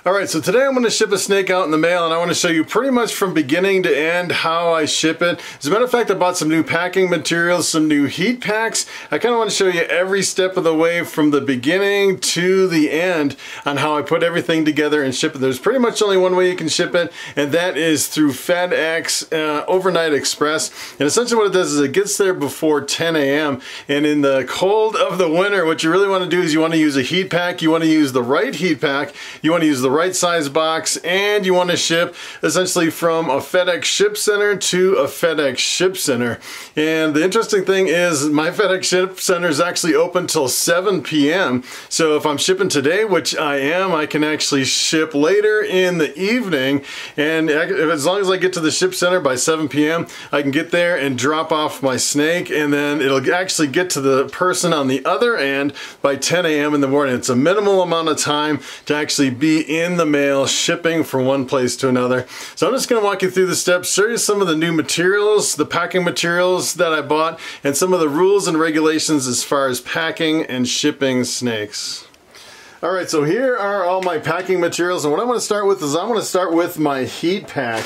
Alright, so today I'm going to ship a snake out in the mail, and I want to show you pretty much from beginning to end how I ship it. As a matter of fact, I bought some new packing materials, some new heat packs. I kind of want to show you every step of the way from the beginning to the end on how I put everything together and ship it. There's pretty much only one way you can ship it, and that is through FedEx Overnight Express. And essentially what it does is it gets there before 10 a.m. and in the cold of the winter, what you really want to do is you want to use a heat pack, you want to use the right heat pack, you want to use the right size box, and you want to ship essentially from a FedEx ship center to a FedEx ship center. And the interesting thing is my FedEx ship center is actually open till 7 p.m. So if I'm shipping today, which I am, I can actually ship later in the evening, and as long as I get to the ship center by 7 p.m. I can get there and drop off my snake, and then it'll actually get to the person on the other end by 10 a.m. in the morning. It's a minimal amount of time to actually be in the mail shipping from one place to another. So I'm just going to walk you through the steps, show you some of the new materials, the packing materials that I bought, and some of the rules and regulations as far as packing and shipping snakes. Alright, so here are all my packing materials, and what I'm going to start with is I'm going to start with my heat pack.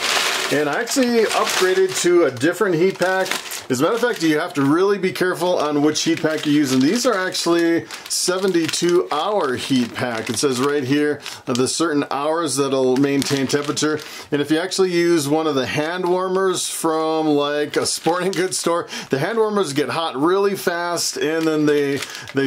And I actually upgraded to a different heat pack. As a matter of fact, you have to really be careful on which heat pack you're using. These are actually 72-hour heat pack. It says right here the certain hours that'll maintain temperature. And if you actually use one of the hand warmers from like a sporting goods store, the hand warmers get hot really fast and then they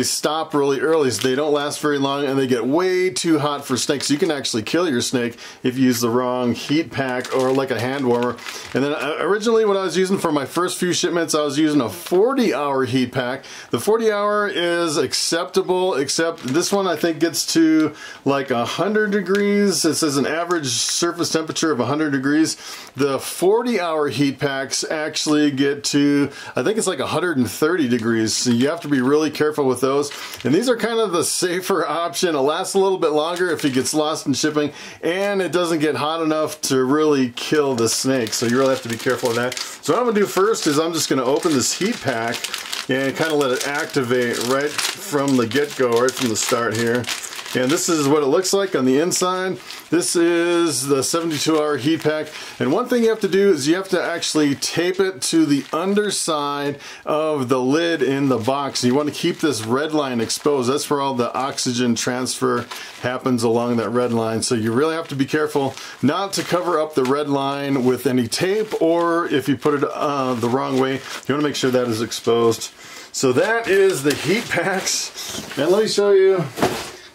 stop really early, so they don't last very long and they get way too hot for snakes. So you can actually kill your snake if you use the wrong heat pack or like a hand warmer. And then originally what I was using for my first few shipments, I was using a 40-hour heat pack. The 40-hour is acceptable, except this one I think gets to like 100 degrees. It says an average surface temperature of 100 degrees. The 40-hour heat packs actually get to, I think it's like 130 degrees. So you have to be really careful with those. And these are kind of the safer option. It lasts a little bit longer if it gets lost in shipping, and it doesn't get hot enough to really kill the snake, so you really have to be careful of that. So what I'm going to do first is I'm just going to open this heat pack and kind of let it activate right from the get-go, right from the start here. And this is what it looks like on the inside. This is the 72-hour heat pack. And one thing you have to do is you have to actually tape it to the underside of the lid in the box. You want to keep this red line exposed. That's where all the oxygen transfer happens, along that red line. So you really have to be careful not to cover up the red line with any tape, or if you put it the wrong way, you want to make sure that is exposed. So that is the heat packs. And let me show you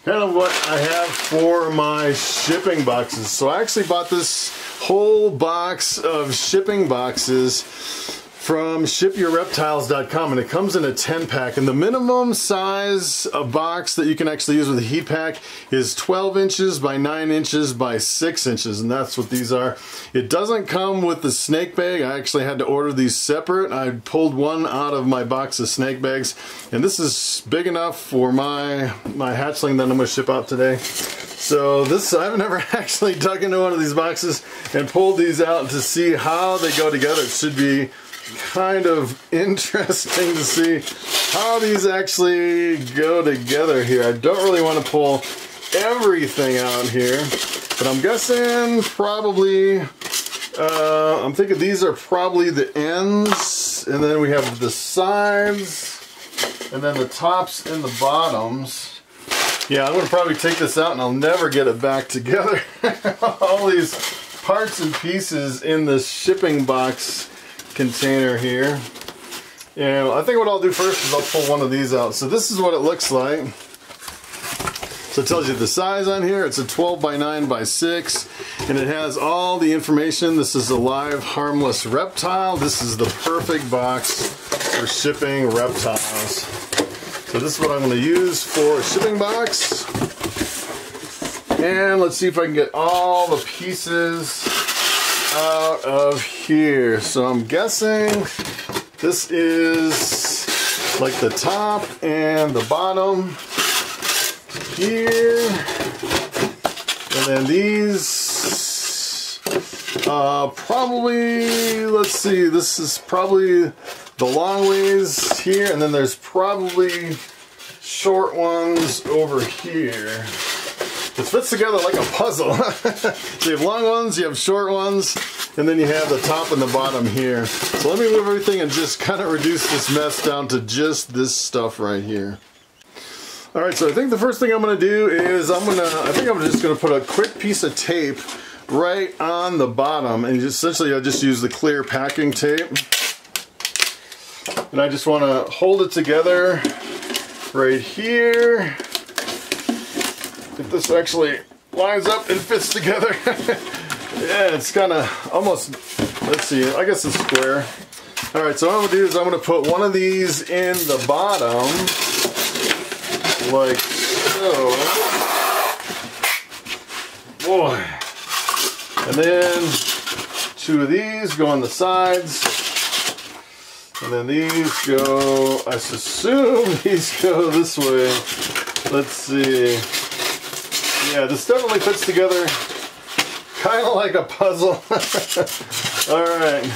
kind of what I have for my shipping boxes. So I actually bought this whole box of shipping boxes from shipyourreptiles.com, and it comes in a 10-pack, and the minimum size of box that you can actually use with a heat pack is 12 inches by 9 inches by 6 inches, and that's what these are. It doesn't come with the snake bag. I actually had to order these separate. I pulled one out of my box of snake bags, and this is big enough for my hatchling that I'm going to ship out today. So this, I've never actually dug into one of these boxes and pulled these out to see how they go together. It should be kind of interesting to see how these actually go together here. I don't really want to pull everything out here, but I'm guessing probably, I'm thinking these are probably the ends, and then we have the sides, and then the tops and the bottoms. Yeah, I'm going to probably take this out and I'll never get it back together. All these parts and pieces in this shipping box container here. And I think what I'll do first is I'll pull one of these out. So this is what it looks like. So it tells you the size on here. It's a 12 by 9 by 6, and it has all the information. This is a live harmless reptile. This is the perfect box for shipping reptiles. So this is what I'm going to use for a shipping box. And let's see if I can get all the pieces out of here. So I'm guessing this is like the top and the bottom here, and then these probably, let's see, this is probably the long ways here, and then there's probably short ones over here. It fits together like a puzzle. So you have long ones, you have short ones, and then you have the top and the bottom here. So let me move everything and just kind of reduce this mess down to just this stuff right here. Alright, so I think the first thing I'm going to do is I think I'm just going to put a quick piece of tape right on the bottom, and essentially I just use the clear packing tape. And I just want to hold it together right here. If this actually lines up and fits together. Yeah, it's kind of almost, let's see, I guess it's square. Alright, so what I'm going to do is I'm going to put one of these in the bottom, like so. Boy. And then 2 of these go on the sides. And then these go, I assume these go this way. Let's see. Yeah, this definitely fits together kind of like a puzzle. Alright.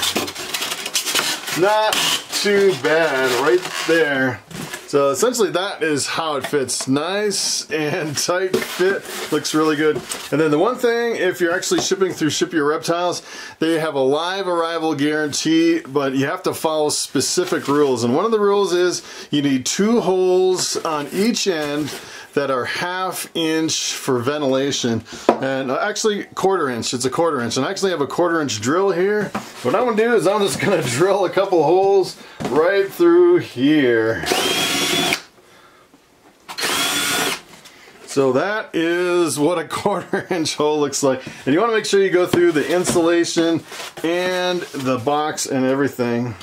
Not too bad right there. So essentially that is how it fits. Nice and tight fit. Looks really good. And then the one thing, if you're actually shipping through Ship Your Reptiles, they have a live arrival guarantee, but you have to follow specific rules. And one of the rules is you need 2 holes on each end that are 1/2 inch for ventilation, and actually 1/4 inch. It's a 1/4 inch, and I actually have a 1/4 inch drill here. What I'm gonna do is I'm just gonna drill a couple holes right through here. So that is what a 1/4 inch hole looks like. And you want to make sure you go through the insulation and the box and everything.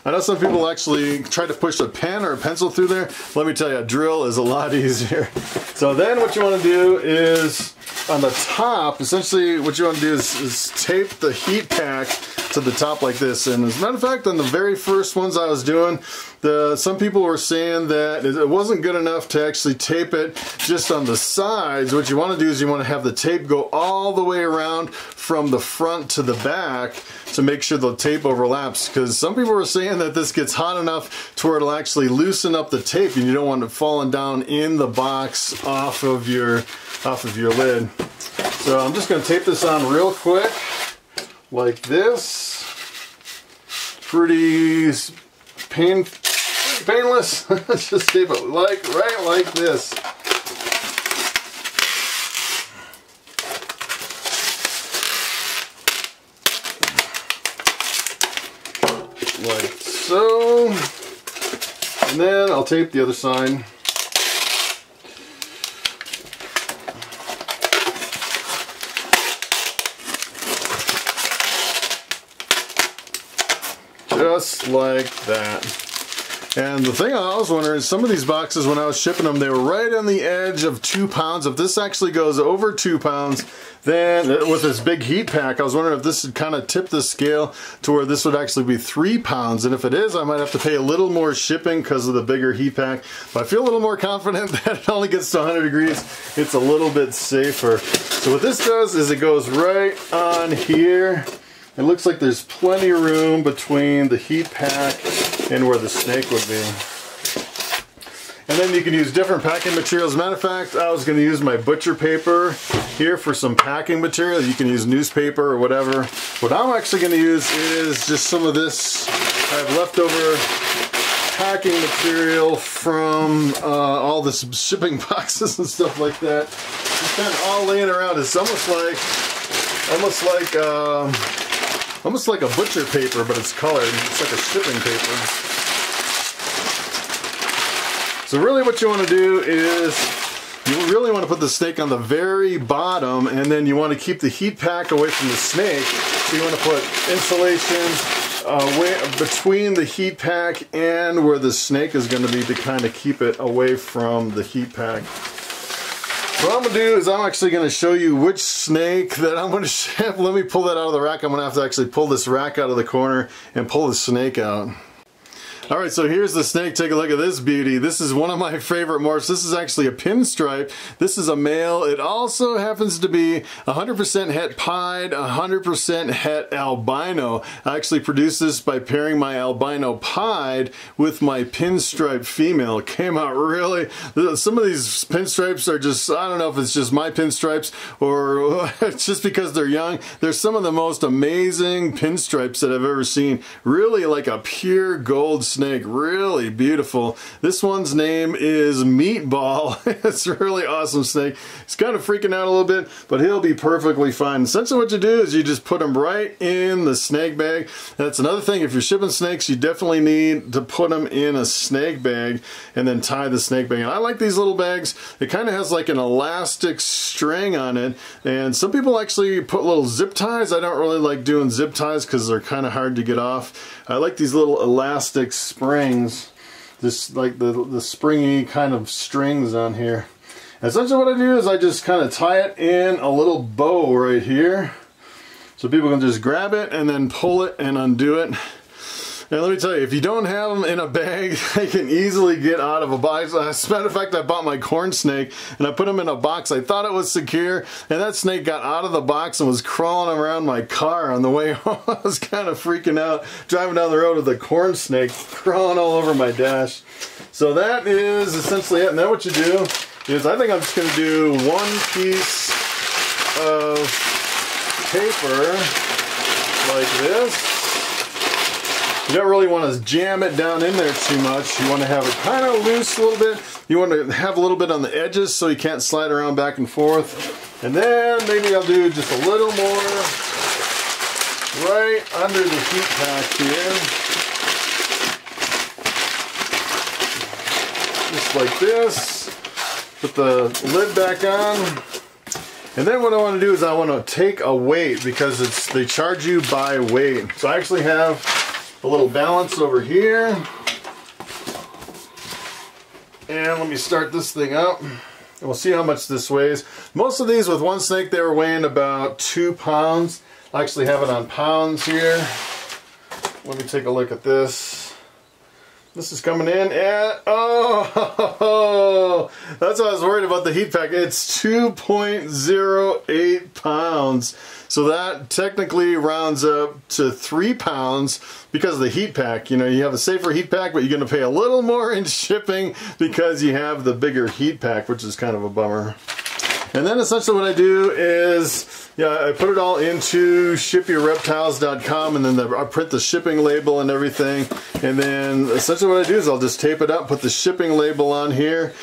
I know some people actually try to push a pen or a pencil through there. Let me tell you, a drill is a lot easier. So then what you want to do is, on the top, essentially what you want to do is tape the heat pack to the top like this. And as a matter of fact, on the very first ones I was doing, some people were saying that it wasn't good enough to actually tape it just on the sides. What you want to do is you want to have the tape go all the way around from the front to the back to make sure the tape overlaps, because some people were saying that this gets hot enough to where it'll actually loosen up the tape and you don't want it falling down in the box off of your lid. So I'm just going to tape this on real quick like this. Pretty painless. Let's just tape it right like this. Like so. And then I'll tape the other side. Just like that. And the thing I was wondering is, some of these boxes when I was shipping them, they were right on the edge of 2 pounds. If this actually goes over 2 pounds, then with this big heat pack, I was wondering if this would kind of tip the scale to where this would actually be 3 pounds. And if it is, I might have to pay a little more shipping because of the bigger heat pack. But I feel a little more confident that it only gets to 100 degrees. It's a little bit safer. So what this does is it goes right on here. It looks like there's plenty of room between the heat pack and where the snake would be. And then you can use different packing materials. As a matter of fact, I was going to use my butcher paper here for some packing material. You can use newspaper or whatever. What I'm actually going to use is just some of this. I have leftover packing material from all the shipping boxes and stuff like that. Just kind of all laying around. It's almost like a butcher paper, but it's colored. It's like a shipping paper. So really what you want to do is you really want to put the snake on the very bottom, and then you want to keep the heat pack away from the snake. So you want to put insulation between the heat pack and where the snake is going to be to kind of keep it away from the heat pack. So what I'm going to do is I'm actually going to show you which snake that I'm going to ship. Let me pull that out of the rack. I'm going to have to actually pull this rack out of the corner and pull the snake out. All right, so here's the snake. Take a look at this beauty. This is one of my favorite morphs. This is actually a pinstripe. This is a male. It also happens to be 100% het pied, 100% het albino. I actually produced this by pairing my albino pied with my pinstripe female. It came out really, some of these pinstripes are just, I don't know if it's just my pinstripes or it's just because they're young. They're some of the most amazing pinstripes that I've ever seen. Really like a pure gold snake, really beautiful. This one's name is Meatball. It's a really awesome snake. He's kind of freaking out a little bit, but he'll be perfectly fine. Essentially what you do is you just put them right in the snake bag. That's another thing, if you're shipping snakes, you definitely need to put them in a snake bag and then tie the snake bag. And I like these little bags. It kind of has like an elastic string on it, and some people actually put little zip ties. I don't really like doing zip ties because they're kind of hard to get off. I like these little elastic springs, just like the springy kind of strings on here. And essentially what I do is I just kind of tie it in a little bow right here, so people can just grab it and then pull it and undo it. And let me tell you, if you don't have them in a bag, they can easily get out of a box. As a matter of fact, I bought my corn snake and I put him in a box. I thought it was secure, and that snake got out of the box and was crawling around my car on the way home. I was kind of freaking out, driving down the road with a corn snake crawling all over my dash. So that is essentially it. And then what you do is, I think I'm just going to do one piece of paper like this. You don't really want to jam it down in there too much. You want to have it kind of loose a little bit. You want to have a little bit on the edges so you can't slide around back and forth. And then maybe I'll do just a little more right under the heat pack here. Just like this. Put the lid back on. And then what I want to do is I want to take a weight, because they charge you by weight. So I actually have a little balance over here, and let me start this thing up and we'll see how much this weighs. Most of these with one snake, they were weighing about 2 pounds. I actually have it on pounds here. Let me take a look at this. This is coming in at, oh, that's what I was worried about, the heat pack. It's 2.08 pounds. So that technically rounds up to 3 pounds because of the heat pack. You know, you have a safer heat pack, but you're going to pay a little more in shipping because you have the bigger heat pack, which is kind of a bummer. And then essentially what I do is, I put it all into shipyourreptiles.com, and then I print the shipping label and everything. And then essentially what I do is I'll just tape it up, put the shipping label on here.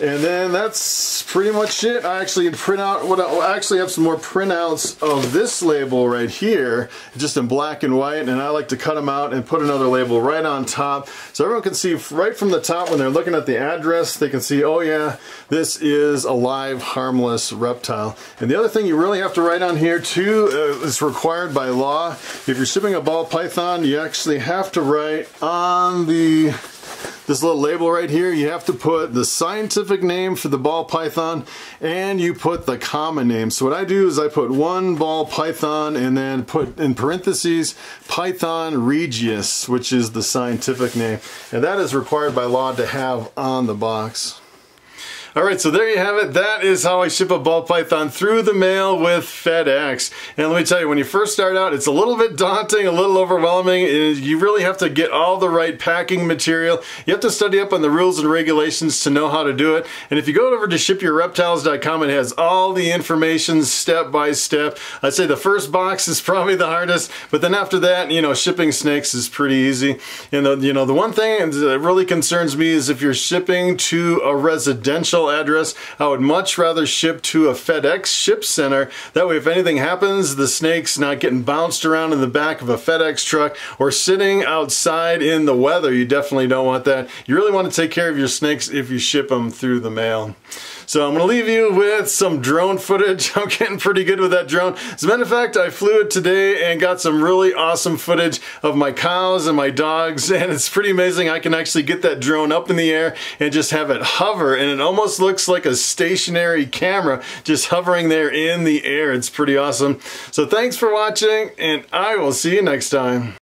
And then that's pretty much it. I actually print out, I actually have some more printouts of this label right here, just in black and white, and I like to cut them out and put another label right on top, so everyone can see right from the top when they're looking at the address. They can see, oh yeah, this is a live, harmless reptile. And the other thing you really have to write on here too, is required by law. If you're shipping a ball python, you actually have to write on this little label right here, you have to put the scientific name for the ball python, and you put the common name. So what I do is I put one ball python and then put in parentheses Python regius, which is the scientific name. And that is required by law to have on the box. Alright, so there you have it. That is how I ship a ball python through the mail with FedEx. And let me tell you, when you first start out, it's a little bit daunting, a little overwhelming. You really have to get all the right packing material. You have to study up on the rules and regulations to know how to do it. And if you go over to shipyourreptiles.com, it has all the information step by step. I'd say the first box is probably the hardest, but then after that, you know, shipping snakes is pretty easy. And the one thing that really concerns me is if you're shipping to a residential address, I would much rather ship to a FedEx ship center. That way if anything happens, the snake's not getting bounced around in the back of a FedEx truck or sitting outside in the weather. You definitely don't want that. You really want to take care of your snakes if you ship them through the mail. So I'm going to leave you with some drone footage. I'm getting pretty good with that drone. As a matter of fact, I flew it today and got some really awesome footage of my cows and my dogs, and it's pretty amazing. I can actually get that drone up in the air and just have it hover, and it almost looks like a stationary camera just hovering there in the air. It's pretty awesome. So thanks for watching, and I will see you next time.